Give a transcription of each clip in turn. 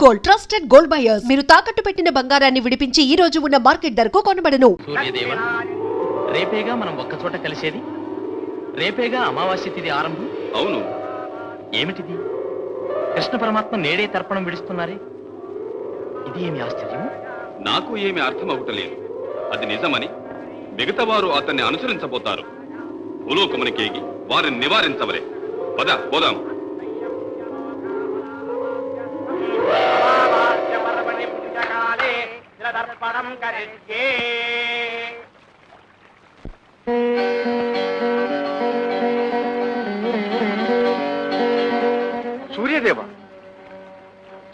Gold, trusted gold buyers. మీరు తాకట్టు పెట్టిన బంగారాన్ని విడిపించి ఈ రోజు ఉన్న మార్కెట్ ధరకు కొనబడను. సూర్యదేవ, రేపేగా మనం ఒక్కచోట కలిసేది. రేపేగా అమావాస్య తిథి ఆరంభం. అవును. ఏమిటిది? కృష్ణ పరమాత్మ నేడే తర్పణం విడుస్తున్నారే, ఇది ఏమి ఆశ్చర్యం? నాకు ఏమి అర్థం అవటలేదు. అది నిజమని మిగతా వారు అతన్ని అనుసరించబోతారు. భూలోకమునికేగి వారిని నివారించవలే. పద పోదాం. సూర్యదేవ,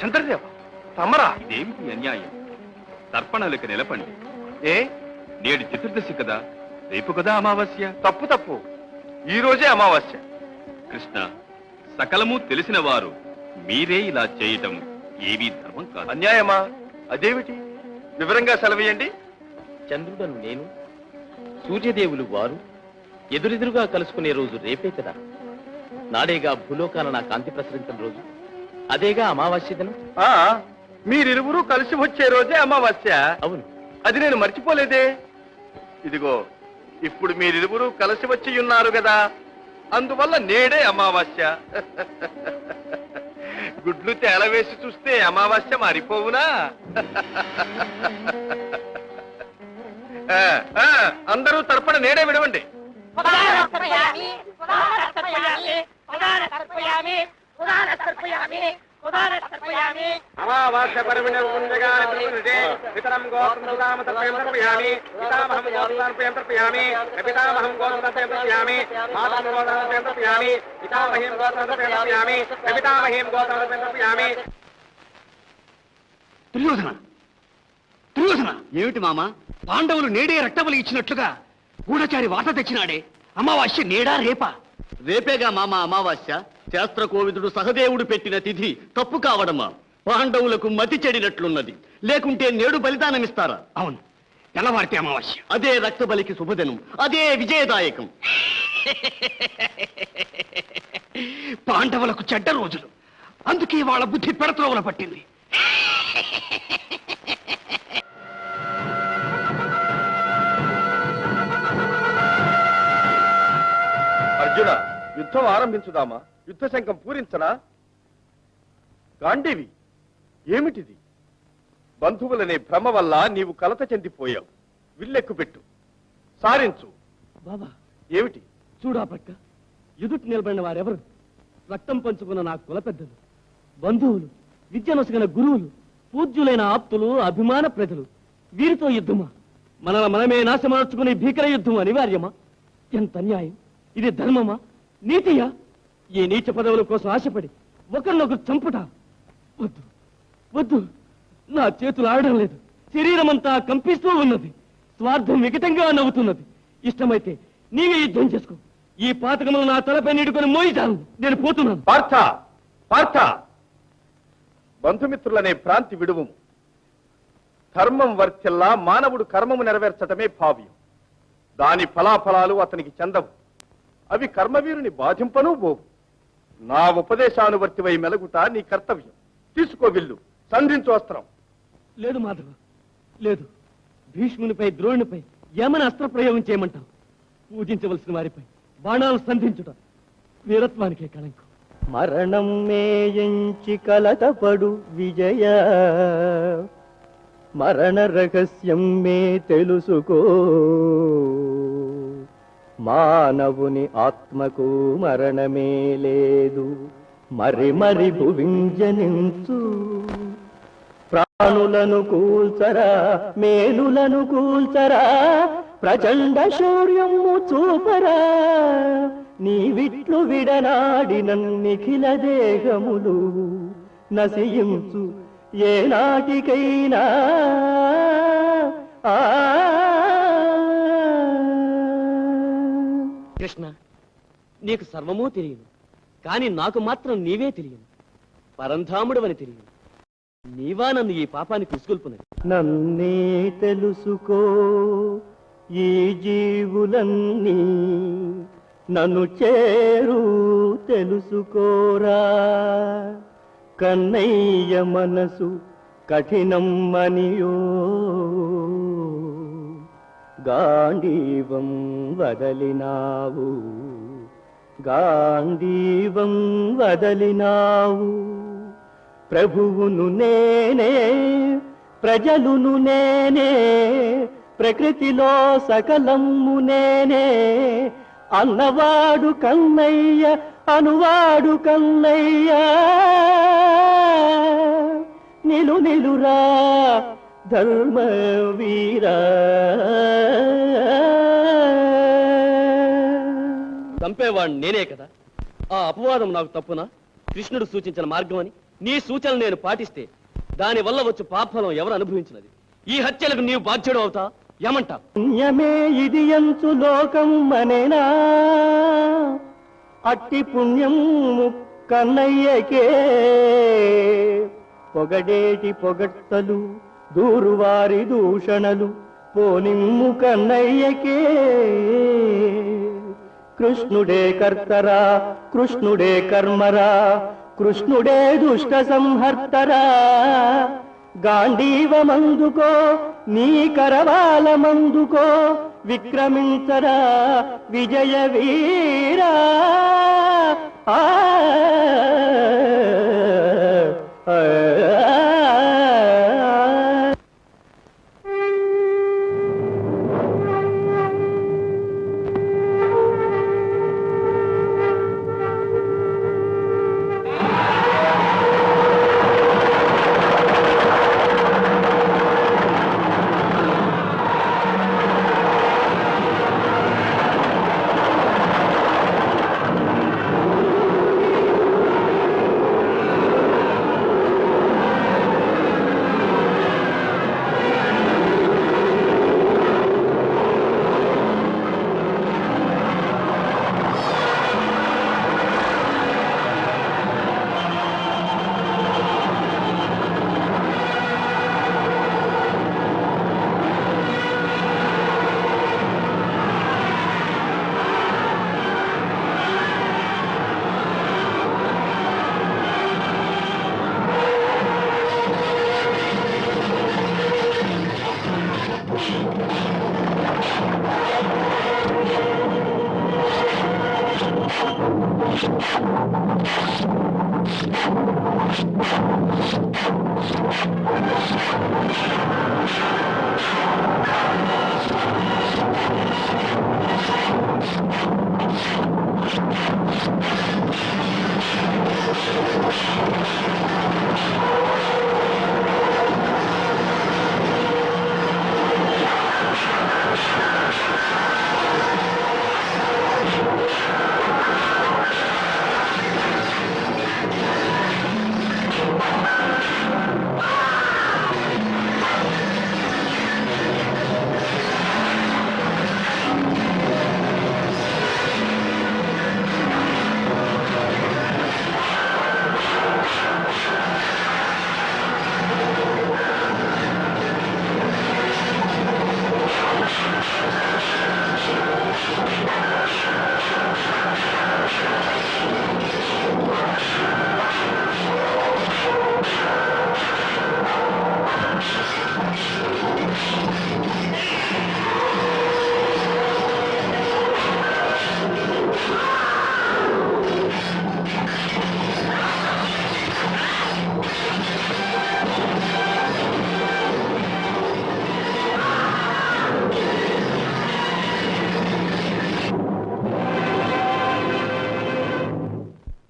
చంద్రదేవ, తమరా, ఇదేమిటి అన్యాయం? తర్పణాలకి నిలపండి. ఏ నేడు చతుర్దశి కదా, రేపు కదా అమావాస్య. తప్పు తప్పు, ఈ రోజే అమావాస్య. కృష్ణ, సకలము తెలిసిన వారు మీరే ఇలా చేయటం ఏమీ ధర్మం కాదు. అన్యాయమా? అదేమిటి? వివరంగా సెలవేయండి. చంద్రుడను నేను, సూర్యదేవులు వారు ఎదురెదురుగా కలుసుకునే రోజు రేపే కదా. నాడేగా భూలోకాన నా కాంతి ప్రసరించిన రోజు. అదేగా అమావాస్య దినం. మీరిరువురు కలిసి వచ్చే రోజే అమావాస్య. అవును. అది నేను మర్చిపోలేదే. ఇదిగో, ఇప్పుడు మీరిరువురు కలిసి వచ్చి ఉన్నారు కదా, అందువల్ల నేడే అమావాస్య. గుడ్లు తేలవేసి చూస్తే అమావాస్య మారిపోవునా? అందరూ తర్పణ నేడే విడవండి. అమావాస్య పర్వణి పితరం గోత్రం తర్పయామి, పితామహం గోత్రం తర్పయామి, పితామహం గోత్రం తర్పయామి, మాతం గోత్రం తర్పయామి, పితామహీం గోత్రం తర్పయామి, పితామహీం గోత్రం తర్పయామి. దుర్యోధన, దుర్యోధన, ఏమిటి మామ? పాండవులు నేడే రక్తబలి ఇచ్చినట్లుగా గూఢచారి వార్త తెచ్చినాడే. అమావాస్య నేడా రేపా? రేపేగా మామ అమావాస్య. శాస్త్ర కోవిదుడు సహదేవుడు పెట్టిన తిథి తప్పు కావడమా? పాండవులకు మతి చెడినట్లున్నది. లేకుంటే నేడు బలిదానమిస్తారా? అవును, తెల్లవారితే అమావాస్య. అదే రక్తబలికి శుభదినం, అదే విజయదాయకం. పాండవులకు చెడ్డ రోజులు, అందుకే వాళ్ళ బుద్ధి పెడత్రోవల పట్టింది. అర్జున, యుద్ధం ఆరంభించుదామా? యుద్ధ శంఖం పూరించనా? గాంధీవి, ఏమిటిది? బంధువులనే భ్రమ వల్ల నీవు కలత చెందిపోయావు. విల్లెక్కు పెట్టు, సారించు. బాబా, ఏమిటి? చూడా పక్క ఎదుటి నిలబడిన వారెవరు? రక్తం పంచుకున్న నా కుల పెద్దలు, బంధువులు, విద్యనొసగిన గురువులు, పూజ్యులైన ఆప్తులు, అభిమాన ప్రజలు. వీరితో యుద్ధమా? మనమే నాశమర్చుకునే భీకర యుద్ధం అనివార్యమా? ఎంత అన్యాయం! ఇది ధర్మమా, నీతియా? ఈ నీచ పదవుల కోసం ఆశపడి ఒకరినొకరు చంపుట వద్దు, వద్దు. నా చేతులు ఆడడం లేదు, శరీరమంతా కంపిస్తూ ఉన్నది, స్వార్థం వికటంగా నవ్వుతున్నది. ఇష్టమైతే నీవే యుద్ధం చేసుకో. ఈ పాతకములు నా తలపై నీడుకొని మోయితాను. నేను పోతున్నాను. పార్థ, పార్థ, బంధుమిత్రులనే భ్రాంతి విడువు. ధర్మం వర్తిల్లా మానవుడు కర్మము నెరవేర్చటమే భావ్యం. దాని ఫలాఫలాలు అతనికి చెందవు. అవి కర్మవీరుని బాధింపను పోవు. నా ఉపదేశానువర్తివై మెలగుట నీ కర్తవ్యం. తీసుకో విల్లు, సంధించు అస్త్రం. లేదు మాధవ, లేదు. భీష్మునిపై, ద్రోణునిపై ఏమని అస్త్ర ప్రయోగం చేయమంటావు? పూజించవలసిన వారిపై బాణాలు సంధించుట వీరత్వానికే కళంకం. మరణం మేయించి కలతపడు విజయ, మరణ రహస్యం మే తెలుసుకో. మానవుని ఆత్మకు మరణమే లేదు, మరి మరి భువింజనించు. ప్రాణులను కూల్చరా, మేలులను కూల్చరా, ప్రచండ శౌర్యము చూపరా. నీవిట్లు విడనాడిన నిఖిల దేహములు నశించు ఏనాటికైనా. కృష్ణ, నీకు సర్వమూ తెలియదు, కాని నాకు మాత్రం నీవే తెలియదు. పరంధాముడవని తెలియదు. నీవా నన్ను ఈ పాపానికి ఉసుగొల్పునది. నన్నే తెలుసుకో, ఈ జీవులన్నీ నన్ను చేరు తెలుసుకోరా. కన్నయ్య మనసు కఠినమ్మనియో గాంధీవం వదలినావు గాంధీవం వదలినావు ప్రభువును నేనే ప్రజలును నేనే ప్రకృతిలో సకలమ్ము నేనే అన్నవాడు కన్నయ్య అనువాడు కన్నయ్య నిలు నిలురా ధర్మ వీరా చంపేవాడు నేనే కదా. ఆ అపవాదం నాకు తప్పునా? కృష్ణుడు సూచించిన మార్గం అని నీ సూచనలు నేను పాటిస్తే దాని వల్ల వచ్చే పాపఫలం ఎవరు అనుభవించినది? ఈ హత్యలకు నీవు బాధ్యుడు అవుతా ఏమంటా? పుణ్యమే ఇది ఎంచు లోకం మనేనా అట్టి పుణ్యం కన్నయ్యకే పొగడేటి పొగట్టలు దూరువారి దూషణలు పోనిమ్ము కన్నయ్యకే కృష్ణుడే కర్తరా కృష్ణుడే కర్మరా కృష్ణుడే దుష్ట సంహర్తరా గాంధీవమందుకో నీ కరవాలమందుకో విక్రమించరా విజయ వీరా ఆ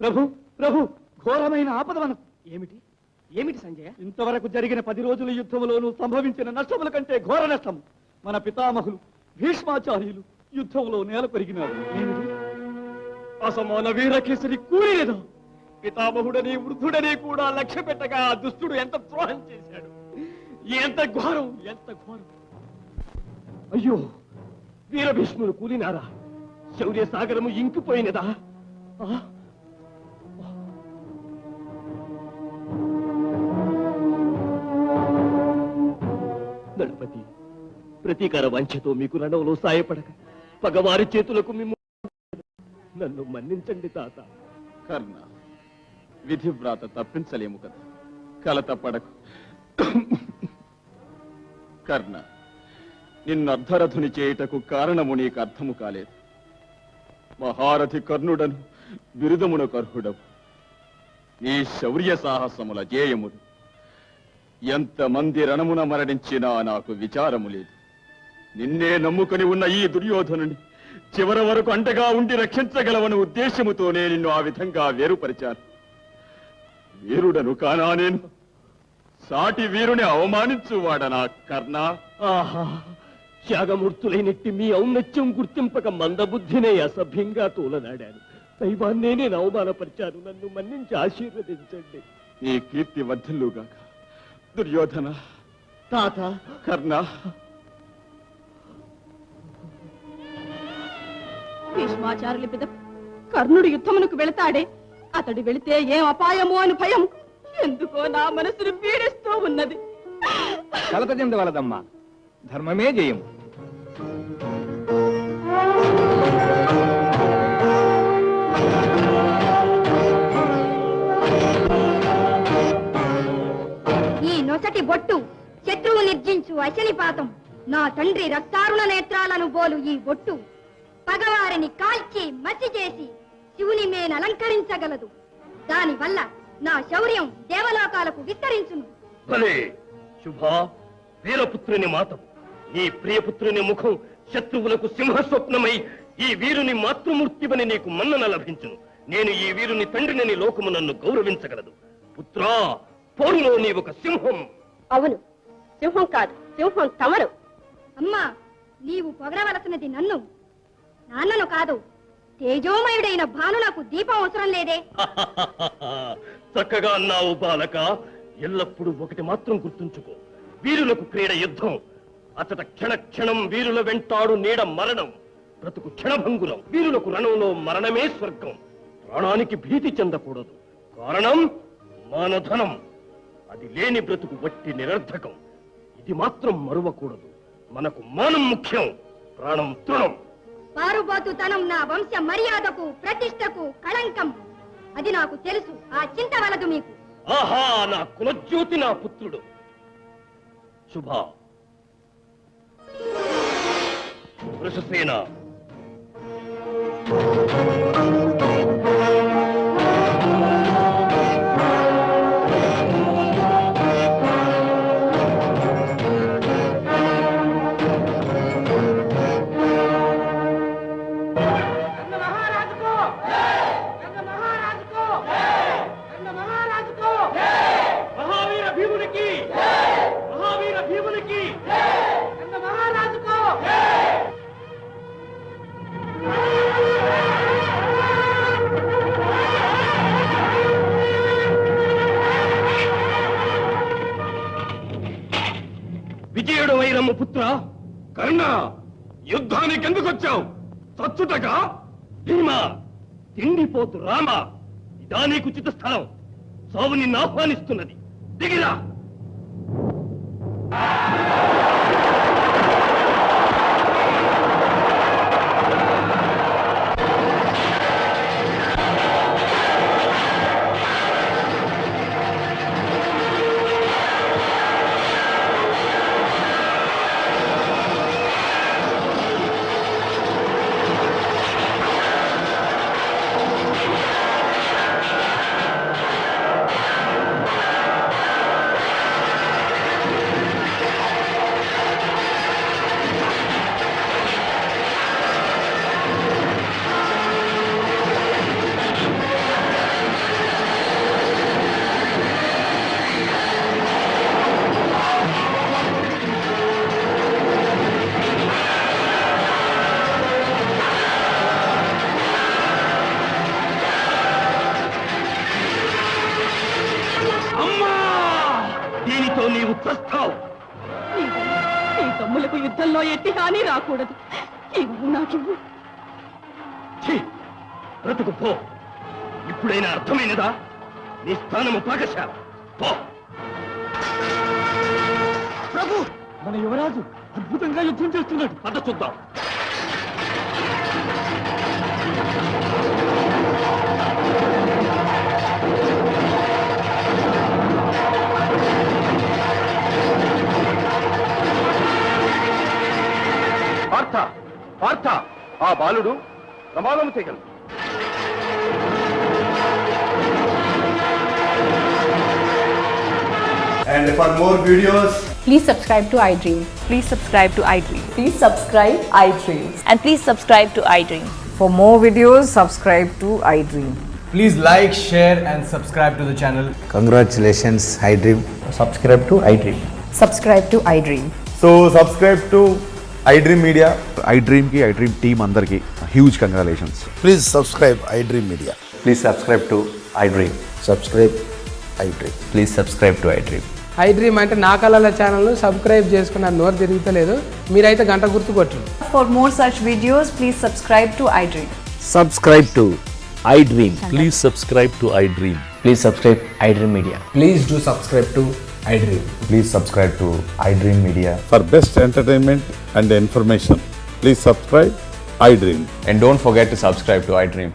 ప్రభు ప్రభు ఘోరమైన ఆపద మనకు. ఏమిటి ఏమిటి సంజయ? ఇంతవరకు జరిగిన 10 రోజుల యుద్ధంలోనూ సంభవించిన నష్టముల కంటే ఘోర నష్టం. మన పితామహులు భీష్మాచార్యులు యుద్ధంలో నేల కొరిగినారు. ఏమిటి? అసమాన వీరకేసరి కూలినదో పితామహుడని వృద్ధుడని కూడా లక్ష్య పెట్టగా ఆ దుష్టుడు ఎంత ద్రోహం చేశాడు. ఎంత ఘోరం ఎంత ఘోరం. అయ్యో వీర భీష్ములు కూలినారా? శౌర్య సాగరము ఇంకిపోయినదా? గణపతి ప్రతీకార వాంఛతో మీకు రణంలో సాయపడక పగవారి చేతులకు మిమ్ము నన్ను మన్నించండి తాత. కర్ణ విధివ్రాత తప్పించలేము కదా. కలత పడకు. కర్ణ, నిన్ను అర్ధరథుని చేయుటకు కారణము నీకు అర్థము కాలేదు. మహారథి కర్ణుడను బిరుదమునకు అర్హుడవు. నీ శౌర్య సాహసముల జేయములు ఎంతమంది రణమున మరణించినా నాకు విచారము లేదు. నిన్నే నమ్ముకుని ఉన్న ఈ దుర్యోధనుని చివరి వరకు అండగా ఉండి రక్షించగలవని ఉద్దేశముతోనే నిన్ను ఆ విధంగా వేరుపరిచాను. వీరుడను కానా నేను? సాటి వీరుని అవమానించువాడనా కర్ణ? ఆహా, త్యాగమూర్తులైనట్టి మీ ఔన్నత్యం గుర్తింపక మందబుద్ధినే అసభ్యంగా తూలనాడాను. దైవాన్నే నేను అవమానపరిచాను. నన్ను మన్నించి ఆశీర్వదించండి. నీ కీర్తి వర్ధిల్లుగాక. దుర్యోధన, తాత, కర్ణ, భీష్మాచార్యుల పిదప కర్ణుడు యుద్ధమునకు వెళతాడే, అతడు వెళితే ఏం అపాయమో అని భయం ఎందుకో నా మనసును పీడిస్తూ ఉన్నది. కలత చెందవలదమ్మా, ధర్మమే జయము. ఈ నొసటి బొట్టు శత్రువు నిర్జించు అశనిపాతం. నా తండ్రి రక్తారుణ నేత్రాలను బోలు ఈ బొట్టు పగవారిని కాల్చి మసి చేసి శివుని మేను అలంకరించగలదు. దానివల్ల నా శౌర్యం దేవలోకాలకు విస్తరించును. భలే శుభ, వీరపుత్రుని మాతం. నీ ప్రియపుత్రుని ముఖం శత్రువులకు సింహస్వప్నమై ఈ వీరుని మాతృమూర్తివని నీకు మన్నన లభించును. నేను ఈ వీరుని తండ్రిని లోకము నన్ను గౌరవించగలదు. పుత్రా, పోరులో నీ ఒక సింహం. అవును, సింహం కాదు, సింహం తమరు. అమ్మా, నీవు పొగరవలసినది నన్ను, నాన్నను కాదు. తేజోమయుడైన భానులకు దీపం అవసరం లేదే. చక్కగా అన్నావు బాలక. ఎల్లప్పుడూ ఒకటి మాత్రం గుర్తుంచుకో, వీరులకు క్రీడ యుద్ధం. అతట క్షణ క్షణం వీరుల వెంటాడు నీడ మరణం. బ్రతుకు క్షణభంగురం. వీరులకు రణంలో మరణమే స్వర్గం. ప్రాణానికి భీతి చెందకూడదు. కారణం మానధనం. అది లేని బ్రతుకు వట్టి నిరర్ధకం. ఇది మాత్రం మరువకూడదు. మనకు మానం ముఖ్యం, ప్రాణం తృణం. పారుబోతుతనం నా వంశ మర్యాదకు ప్రతిష్టకు కళంకం. అది నాకు తెలుసు. ఆ చింత వలదు మీకు. ఆహా, నా కులజ్యోతి, నా పుత్రుడు. శుభ, వృషసేన, మహావీర భీమునికి, మహావీర భీమునికి, మహారాజుకో. విజయుడు వైరమ్మ పుత్ర కర్ణ, యుద్ధానికి ఎందుకు వచ్చావు? చచ్చుటగా? భీమా, తిండిపోతు రామ, ఇదా నీకు ఉచిత స్థలం. సావు నిన్ను ఆహ్వానిస్తున్నది. దిగిరా. దీనితో నీవు ప్రస్తావు. నీ తమ్ములకు యుద్ధంలో ఎట్టి హాని రాకూడదు. ఇవ్వు, నాకివ్వు. ఛీ, బ్రతుకు పో. ఇప్పుడైనా అర్థమైనదా? నీ స్థానము పాకశాల. పో. ప్రభు, మన యువరాజు అద్భుతంగా యుద్ధం చేస్తున్నాడు. పద చూద్దాం. బాలుడు ప్రమాదం చేయగలడు. And for more videos, Please subscribe to iDream. Please subscribe to iDream. Please subscribe iDream. And please subscribe to iDream. For more videos, subscribe to iDream. please like, share and subscribe to the channel. Congratulations, iDream. Subscribe to iDream. Subscribe to iDream. So subscribe to iDream Media. iDream ki iDream team అందరికి huge congratulations. Please subscribe iDream Media. Please subscribe to iDream. Subscribe iDream. Please subscribe to iDream. iDream అంటే నా కళల channel subscribe చేసుకున్న నోరు తిరుగుతలేదు. మీరైతే గంట గుర్తు కొట్టండి. For more such videos, please subscribe to iDream. Subscribe to iDream. Please subscribe to iDream. Please subscribe iDream Media. Please do subscribe to iDream. Please subscribe to iDream Media. For best entertainment and information, please subscribe iDream. And don't forget to subscribe to iDream.